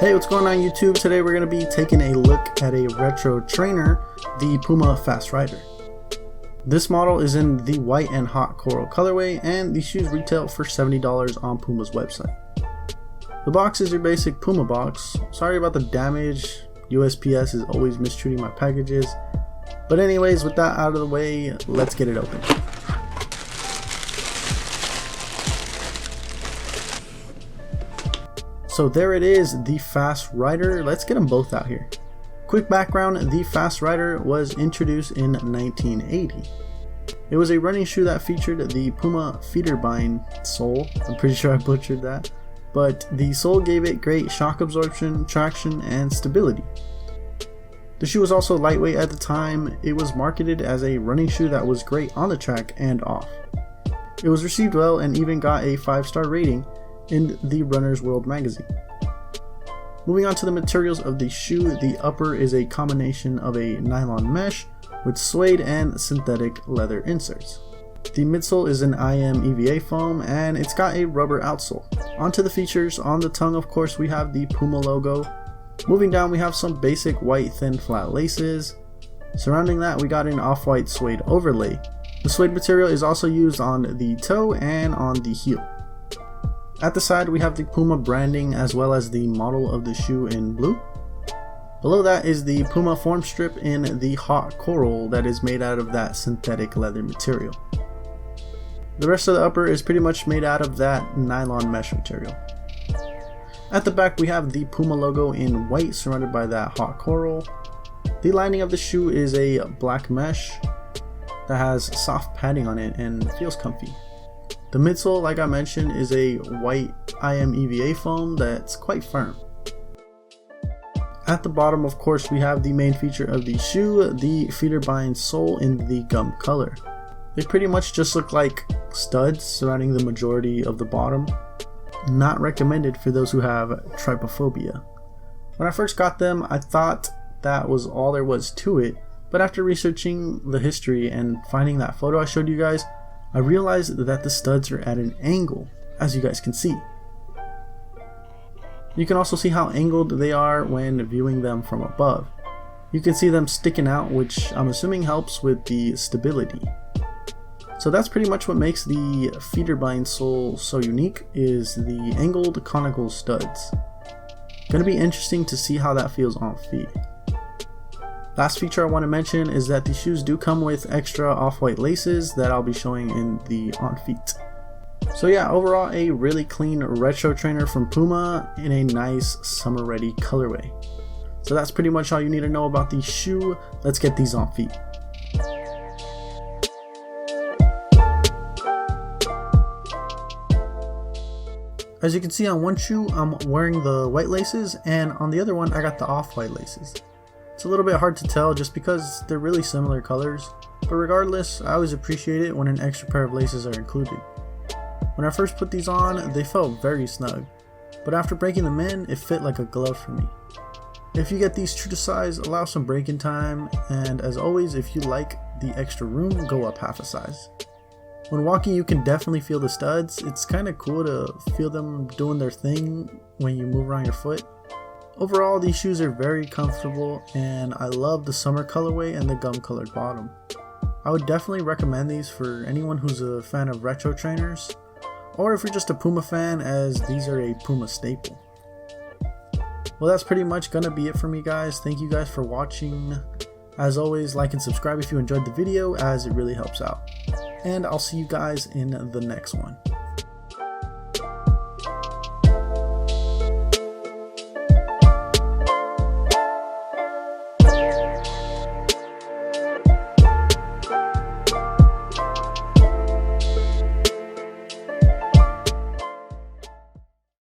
Hey, what's going on YouTube? Today we're going to be taking a look at a retro trainer, the Puma Fast Rider. This model is in the white and hot coral colorway, and these shoes retail for $70 on Puma's website. The box is your basic Puma box. Sorry about the damage, USPS is always mistreating my packages. But anyways, with that out of the way, let's get it open. So there it is, the Fast Rider. Let's get them both out here. Quick background, the Fast Rider was introduced in 1980. It was a running shoe that featured the Puma Federbein sole. I'm pretty sure I butchered that. But the sole gave it great shock absorption, traction, and stability. The shoe was also lightweight at the time. It was marketed as a running shoe that was great on the track and off. It was received well and even got a 5-star rating in the Runner's World magazine. Moving on to the materials of the shoe, the upper is a combination of a nylon mesh with suede and synthetic leather inserts. The midsole is an IM EVA foam and it's got a rubber outsole. Onto the features, on the tongue of course we have the Puma logo. Moving down we have some basic white thin flat laces. Surrounding that we got an off-white suede overlay. The suede material is also used on the toe and on the heel. At the side we have the Puma branding as well as the model of the shoe in blue. Below that is the Puma form strip in the hot coral that is made out of that synthetic leather material. The rest of the upper is pretty much made out of that nylon mesh material. At the back we have the Puma logo in white surrounded by that hot coral. The lining of the shoe is a black mesh that has soft padding on it and feels comfy. The midsole, like I mentioned, is a white IM EVA foam that's quite firm. At the bottom, of course, we have the main feature of the shoe, the Federbein sole in the gum color. They pretty much just look like studs surrounding the majority of the bottom. Not recommended for those who have trypophobia. When I first got them, I thought that was all there was to it, but after researching the history and finding that photo I showed you guys, I realized that the studs are at an angle, as you guys can see. You can also see how angled they are when viewing them from above. You can see them sticking out, which I'm assuming helps with the stability. So that's pretty much what makes the Federbein sole so unique, is the angled conical studs. Gonna be interesting to see how that feels on feet. Last feature I want to mention is that the shoes do come with extra off-white laces that I'll be showing in the on feet. So yeah, overall a really clean retro trainer from Puma in a nice summer ready colorway. So that's pretty much all you need to know about the shoe. Let's get these on feet. As you can see, on one shoe I'm wearing the white laces and on the other one I got the off-white laces. It's a little bit hard to tell just because they're really similar colors, but regardless, I always appreciate it when an extra pair of laces are included. When I first put these on, they felt very snug, but after breaking them in, it fit like a glove for me. If you get these true to size, allow some break-in time, and as always, if you like the extra room, go up half a size. When walking, you can definitely feel the studs. It's kind of cool to feel them doing their thing when you move around your foot. Overall, these shoes are very comfortable and I love the summer colorway and the gum colored bottom. I would definitely recommend these for anyone who's a fan of retro trainers, or if you're just a Puma fan, as these are a Puma staple. Well, that's pretty much gonna be it for me, guys. Thank you guys for watching. As always, like and subscribe if you enjoyed the video, as it really helps out. And I'll see you guys in the next one.